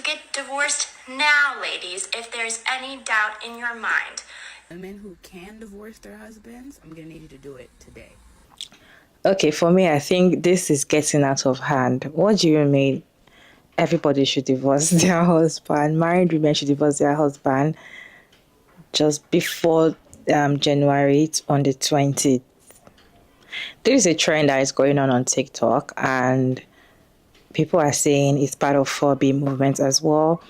get divorced now, ladies, if there's any doubt in your mind. Women who can divorce their husbands, I'm gonna need you to do it today. Okay, for me, I think this is getting out of hand. What do you mean? Everybody should divorce their husband. Married women should divorce their husband just before January on the 20th. There is a trend that is going on TikTok, and people are saying it's part of 4B movement as well.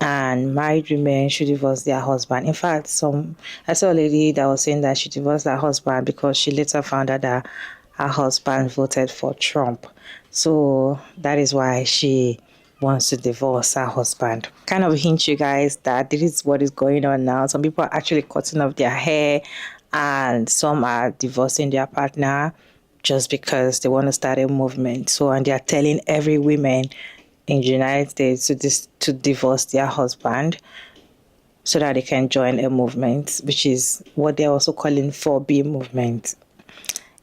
And married women should divorce their husband. In fact, I saw a lady that was saying that she divorced her husband because she later found out that her husband voted for Trump. So that is why she wants to divorce her husband. Kind of hint you guys that this is what is going on now. Some people are actually cutting off their hair, and some are divorcing their partner just because they want to start a movement. So, and they are telling every woman in the United States to divorce their husband so that they can join a movement, which is what they're also calling 4B movement.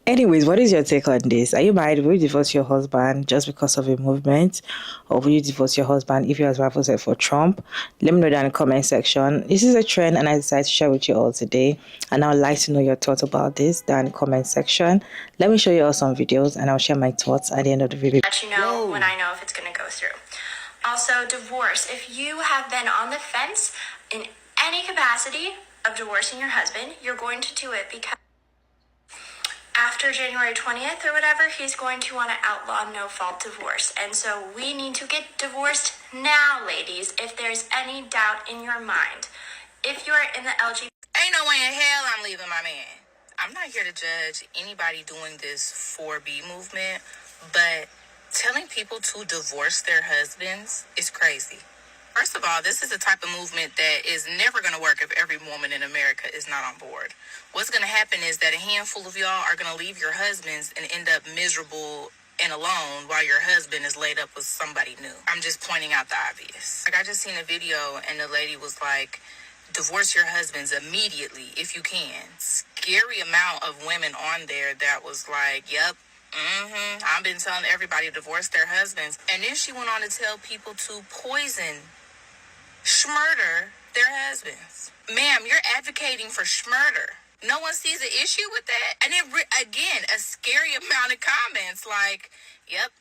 Anyways, what is your take on this? Are you married? Will you divorce your husband just because of a movement? Or will you divorce your husband if your husband voted for Trump? Let me know down in the comment section. This is a trend and I decided to share with you all today. And I would like to know your thoughts about this down in the comment section. Let me show you all some videos and I'll share my thoughts at the end of the video. Let you know when I know if it's going to go through. Also, divorce. If you have been on the fence in any capacity of divorcing your husband, you're going to do it because after January 20th or whatever, he's going to want to outlaw no-fault divorce. And so we need to get divorced now, ladies, if there's any doubt in your mind. If you're in the LGBT... Ain't no way in hell I'm leaving my man. I'm not here to judge anybody doing this 4B movement, but telling people to divorce their husbands is crazy. First of all, this is a type of movement that is never going to work if every woman in America is not on board. What's going to happen is that a handful of y'all are going to leave your husbands and end up miserable and alone while your husband is laid up with somebody new. I'm just pointing out the obvious. Like, I just seen a video and the lady was like, divorce your husbands immediately if you can. Scary amount of women on there that was like, yep, I've been telling everybody to divorce their husbands. And then she went on to tell people to poison, schmurder their husbands. Ma'am, you're advocating for schmurder. No one sees an issue with that. And then, again, a scary amount of comments like, yep.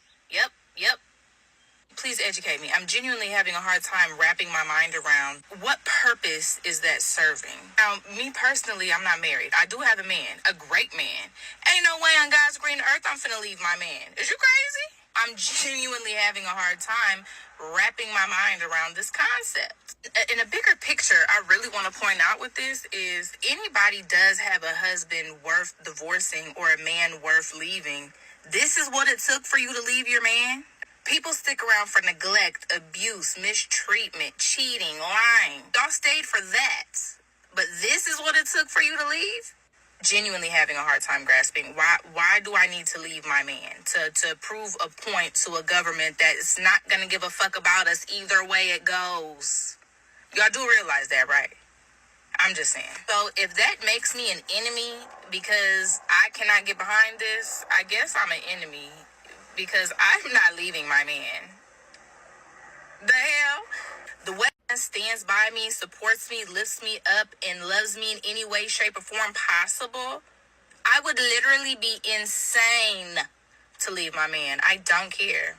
Please educate me. I'm genuinely having a hard time wrapping my mind around what purpose is that serving. Now, me personally, I'm not married. I do have a man, a great man. Ain't no way on God's green earth I'm finna leave my man. Is you crazy? I'm genuinely having a hard time wrapping my mind around this concept. In a bigger picture, I really want to point out with this is anybody does have a husband worth divorcing or a man worth leaving. This is what it took for you to leave your man? People stick around for neglect, abuse, mistreatment, cheating, lying. Y'all stayed for that. But this is what it took for you to leave? Genuinely having a hard time grasping. Why do I need to leave my man? To prove a point to a government that is not going to give a fuck about us either way it goes. Y'all do realize that, right? I'm just saying. So if that makes me an enemy because I cannot get behind this, I guess I'm an enemy because I'm not leaving my man. The hell? The way he stands by me, supports me, lifts me up, and loves me in any way, shape, or form possible, I would literally be insane to leave my man. I don't care.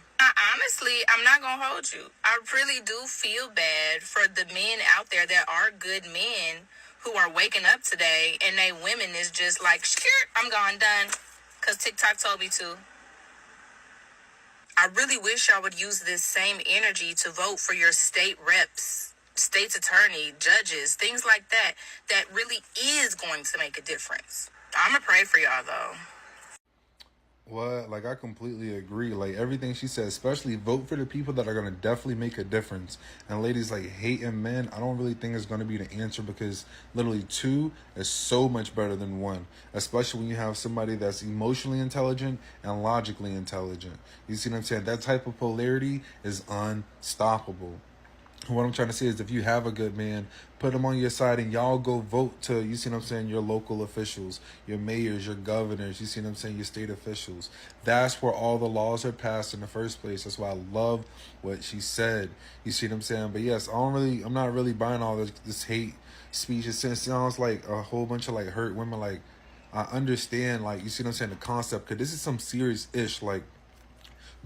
Honestly, I'm not going to hold you. I really do feel bad for the men out there that are good men who are waking up today and they women is just like, I'm gone, done, because TikTok told me to. I really wish y'all would use this same energy to vote for your state reps, state's attorney, judges, things like that, that really is going to make a difference. I'm going to pray for y'all, though. What? Like, I completely agree. Like, everything she said, especially vote for the people that are going to definitely make a difference. And ladies, like, hating men, I don't really think is going to be the answer because literally 2 is so much better than 1. Especially when you have somebody that's emotionally intelligent and logically intelligent. You see what I'm saying? That type of polarity is unstoppable. What I'm trying to say is, if you have a good man, put him on your side and y'all go vote to, you see what I'm saying, your local officials, your mayors, your governors, you see what I'm saying, your state officials. That's where all the laws are passed in the first place. That's why I love what she said. You see what I'm saying? But yes, I'm not really buying all this hate speech. It sounds like a whole bunch of like hurt women. Like, I understand, like, you see what I'm saying, the concept, because this is some serious ish. Like,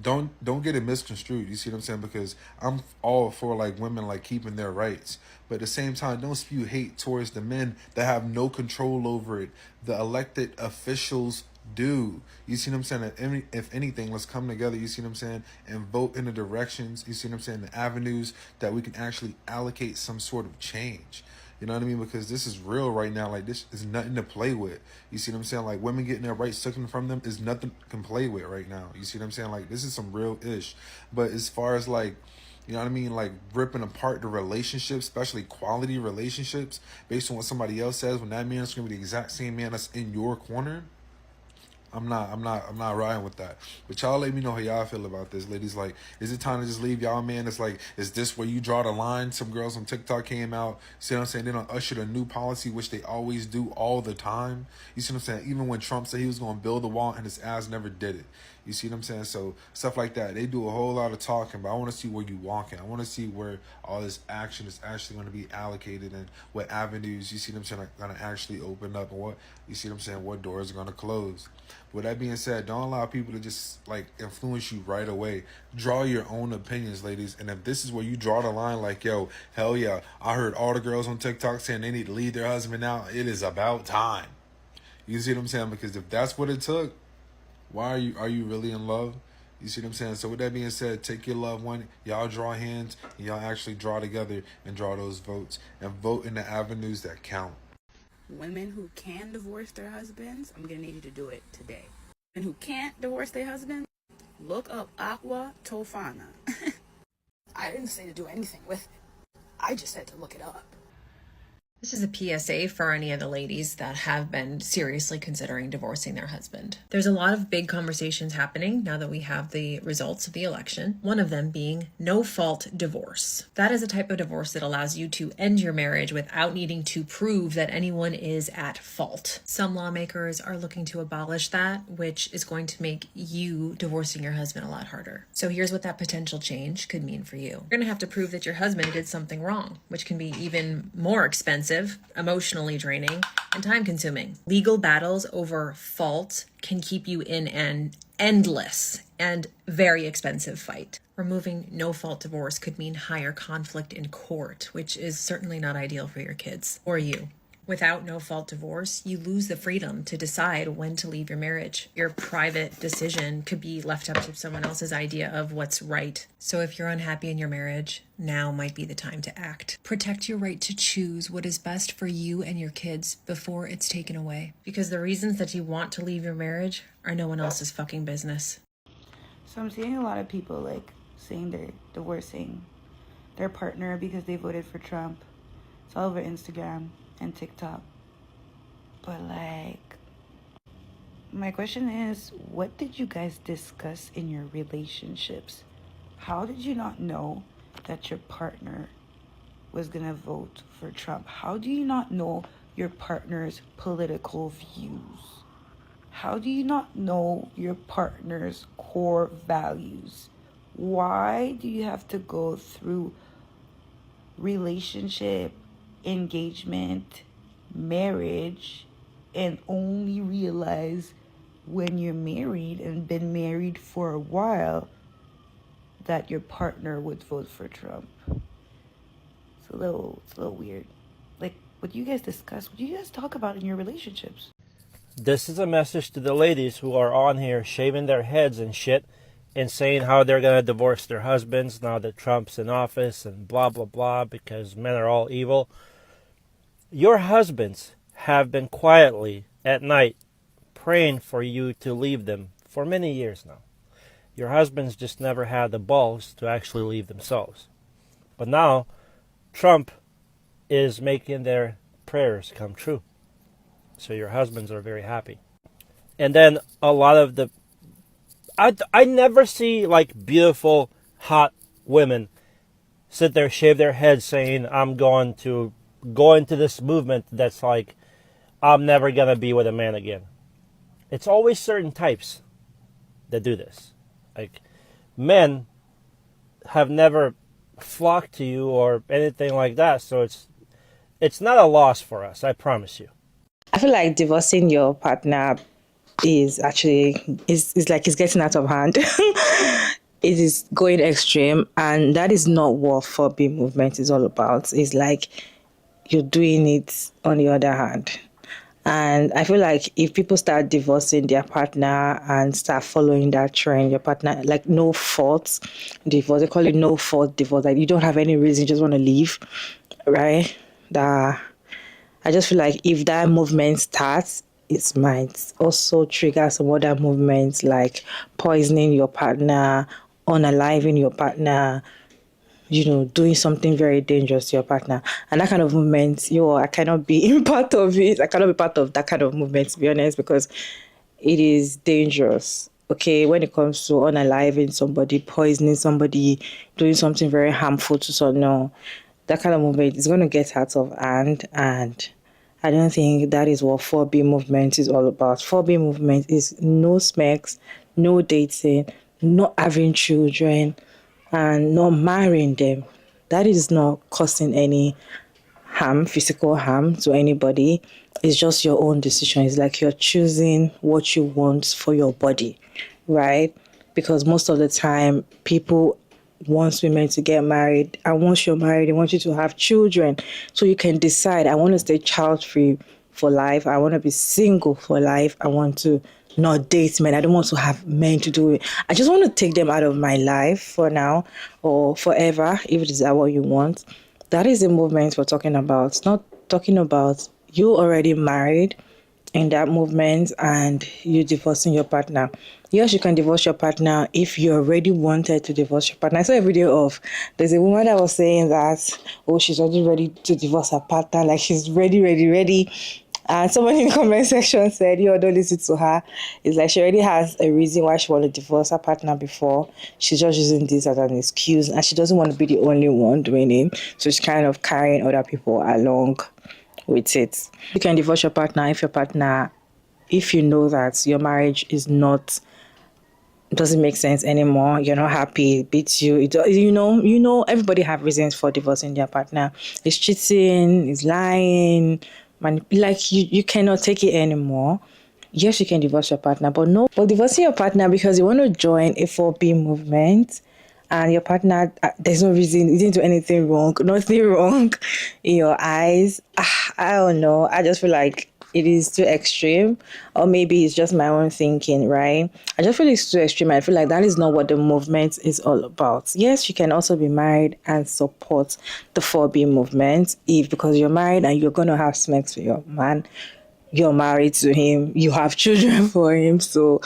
don't get it misconstrued. You see what I'm saying? Because I'm all for like women like keeping their rights, but at the same time, don't spew hate towards the men that have no control over it. The elected officials do. You see what I'm saying? If anything, let's come together. You see what I'm saying? And vote in the directions. You see what I'm saying? The avenues that we can actually allocate some sort of change. You know what I mean? Because this is real right now. Like, this is nothing to play with. You see what I'm saying? Like, women getting their rights taken from them is nothing can play with right now. You see what I'm saying? Like, this is some real ish. But as far as like, you know what I mean? Like, ripping apart the relationships, especially quality relationships, based on what somebody else says, when that man is going to be the exact same man that's in your corner, I'm not riding with that. But y'all let me know how y'all feel about this, ladies. Like, is it time to just leave y'all man? It's like, is this where you draw the line? Some girls on TikTok came out, see what I'm saying? They done ushered a new policy, which they always do all the time. You see what I'm saying? Even when Trump said he was going to build a wall and his ass never did it. You see what I'm saying? So stuff like that. They do a whole lot of talking, but I want to see where you walking. I want to see where all this action is actually going to be allocated and what avenues, you see what I'm saying, are going to actually open up, and what, you see what I'm saying, what doors are going to close. With that being said, don't allow people to just like influence you right away. Draw your own opinions, ladies. And if this is where you draw the line, like, yo, hell yeah, I heard all the girls on TikTok saying they need to leave their husband now. It is about time. You see what I'm saying? Because if that's what it took, why are you really in love? You see what I'm saying? So with that being said, take your loved one, y'all draw hands, and y'all actually draw together and draw those votes and vote in the avenues that count. Women who can divorce their husbands, I'm gonna need you to do it today. Women who can't divorce their husbands, look up Aqua Tofana. I didn't say to do anything with it. I just said to look it up. This is a PSA for any of the ladies that have been seriously considering divorcing their husband. There's a lot of big conversations happening now that we have the results of the election, one of them being no-fault divorce. That is a type of divorce that allows you to end your marriage without needing to prove that anyone is at fault. Some lawmakers are looking to abolish that, which is going to make you divorcing your husband a lot harder. So here's what that potential change could mean for you. You're going to have to prove that your husband did something wrong, which can be even more expensive, emotionally draining, and time-consuming. Legal battles over fault can keep you in an endless and very expensive fight. Removing no-fault divorce could mean higher conflict in court, which is certainly not ideal for your kids or you. Without no-fault divorce, you lose the freedom to decide when to leave your marriage. Your private decision could be left up to someone else's idea of what's right. So if you're unhappy in your marriage, now might be the time to act. Protect your right to choose what is best for you and your kids before it's taken away. Because the reasons that you want to leave your marriage are no one else's fucking business. So I'm seeing a lot of people like saying they're divorcing their partner because they voted for Trump. It's all over Instagram and TikTok. But like, my question is, what did you guys discuss in your relationships? How did you not know that your partner was gonna vote for Trump? How do you not know your partner's political views? How do you not know your partner's core values? Why do you have to go through relationship, engagement, marriage, and only realize when you're married and been married for a while that your partner would vote for Trump? It's a little weird. Like, what do you guys discuss? What do you guys talk about in your relationships? This is a message to the ladies who are on here shaving their heads and shit and saying how they're going to divorce their husbands now that Trump's in office and blah, blah, blah, because men are all evil. Your husbands have been quietly at night praying for you to leave them for many years now. Your husbands just never had the balls to actually leave themselves. But now, Trump is making their prayers come true. So your husbands are very happy. And then a lot of the... I never see like beautiful, hot women sit there, shave their heads saying, I'm going to go into this movement that's like, I'm never going to be with a man again. It's always certain types that do this. Like, men have never flocked to you or anything like that, so it's not a loss for us, I promise you. I feel like divorcing your partner is actually is like it's getting out of hand. It is going extreme, and that is not what 4B movement is all about. It's like you're doing it on the other hand. And I feel like if people start divorcing their partner and start following that trend, your partner, like no fault divorce, they call it no fault divorce, like you don't have any reason, you just want to leave, right? That I just feel like if that movement starts, it might also trigger some other movements like poisoning your partner, unaliving your partner, doing something very dangerous to your partner. And that kind of movement, I cannot be in part of it. I cannot be part of that kind of movement, to be honest, because it is dangerous. Okay, when it comes to unaliving somebody, poisoning somebody, doing something very harmful to someone, no, that kind of movement is going to get out of hand. And I don't think that is what 4B movement is all about. 4B movement is no smacks, no dating, not having children, and not marrying them. That is not causing any harm, physical harm to anybody. It's just your own decision. It's like you're choosing what you want for your body, right? Because most of the time, people want women to get married. And once you're married, they want you to have children. So you can decide, I want to stay child-free for life. I want to be single for life. I want to not date men. I don't want to have men to do it. I just want to take them out of my life for now or forever, if it is that what you want. That is the movement we're talking about. It's not talking about you already married in that movement and you divorcing your partner. Yes, you can divorce your partner if you already wanted to divorce your partner. I saw a video of, there's a woman that was saying that, she's already ready to divorce her partner, like she's ready. And someone in the comment section said, don't listen to her. It's like she already has a reason why she wanted to divorce her partner before. She's just using this as an excuse, and she doesn't want to be the only one doing it. So she's kind of carrying other people along with it. You can divorce your partner if you know that your marriage doesn't make sense anymore. You're not happy, it beats you. Everybody have reasons for divorcing their partner. It's cheating, it's lying, like you cannot take it anymore. Yes, you can divorce your partner, but divorcing your partner because you want to join a 4B movement and your partner, there's no reason, you didn't do anything wrong, nothing wrong in your eyes. I don't know. I just feel like it is too extreme, or maybe it's just my own thinking, right? I just feel it's too extreme. I feel like that is not what the movement is all about. Yes, you can also be married and support the 4B movement because you're married and you're going to have sex with your man. You're married to him. You have children for him. So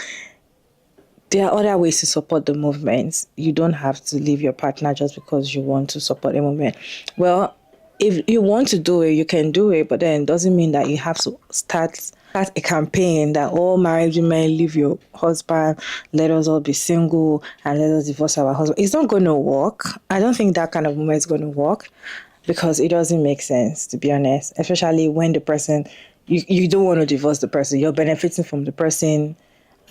there are other ways to support the movement. You don't have to leave your partner just because you want to support a movement. Well, if you want to do it, you can do it, but then it doesn't mean that you have to start a campaign that all married women leave your husband, let us all be single, and let us divorce our husband. It's not going to work. I don't think that kind of movement is going to work because it doesn't make sense, to be honest, especially when the person, you don't want to divorce the person. You're benefiting from the person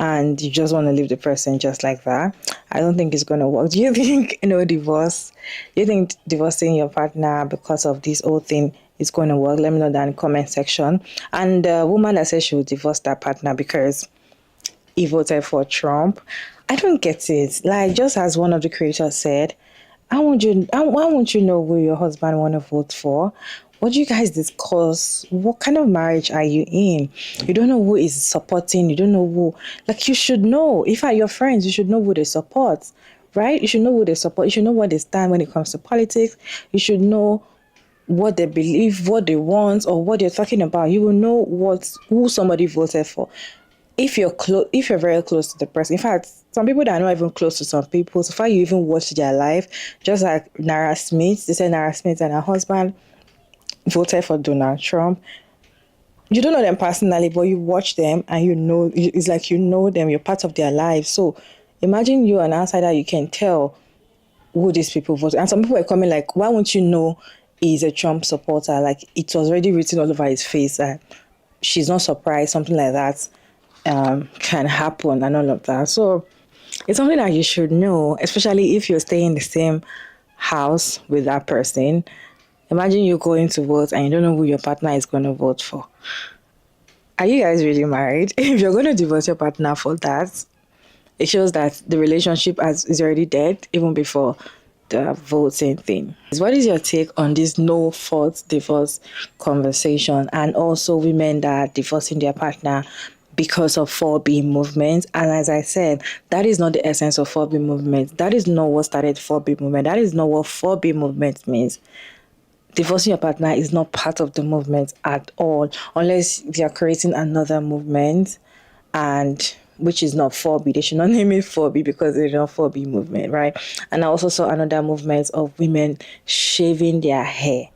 and you just want to leave the person just like that. I don't think it's going to work. Do you think, divorcing your partner because of this whole thing is going to work? Let me know that in the comment section. And the woman that said she would divorce that partner because he voted for Trump, I don't get it. Like, just as one of the creators said, why won't you know who your husband want to vote for? What do you guys discuss? What kind of marriage are you in? You don't know who is supporting. You don't know who. Like, you should know. If are your friends, you should know who they support, right? You should know who they support. You should know what they stand when it comes to politics. You should know what they believe, what they want, or what they're talking about. You will know who somebody voted for. If you're very close to the person. In fact, some people that are not even close to some people, so far you even watch their life, just like Nara Smith. They said Nara Smith and her husband voted for Donald Trump. You don't know them personally, but you watch them and it's like you know them, you're part of their lives. So imagine you an outsider, you can tell who these people vote. And some people were coming like, why won't you know he's a Trump supporter? Like, it was already written all over his face that she's not surprised something like that can happen and all of that. So it's something that you should know, especially if you're staying in the same house with that person. Imagine you going to vote and you don't know who your partner is going to vote for. Are you guys really married? If you're going to divorce your partner for that, it shows that the relationship is already dead even before the voting thing. What is your take on this no fault divorce conversation, and also women that are divorcing their partner because of 4B movement? And as I said, that is not the essence of 4B movement. That is not what started 4B movement. That is not what 4B movement means. Divorcing your partner is not part of the movement at all, unless you're creating another movement, and which is not 4B. They should not name it 4B because it's not 4B movement, right? And I also saw another movement of women shaving their hair.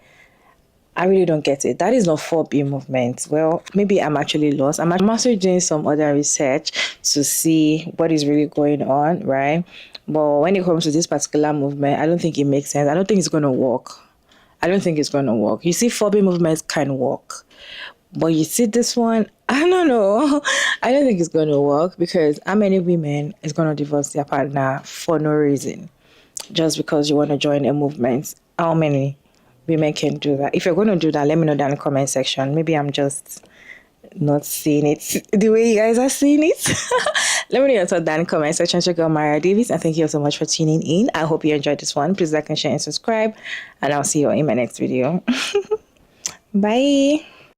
I really don't get it. That is not 4B movement. Well, maybe I'm actually lost. I'm also doing some other research to see what is really going on, right? But when it comes to this particular movement, I don't think it makes sense. I don't think it's going to work. You see, 4B movements can work. But you see this one, I don't know. I don't think it's going to work, because how many women is going to divorce their partner for no reason? Just because you want to join a movement. How many women can do that? If you're going to do that, let me know down in the comment section. Maybe I'm just not seeing it the way you guys are seeing it. Let me know your thoughts down in the comment section. Check out Mara Davis, and thank you so much for tuning in. I hope you enjoyed this one. Please like and share and subscribe, and I'll see you in my next video. Bye.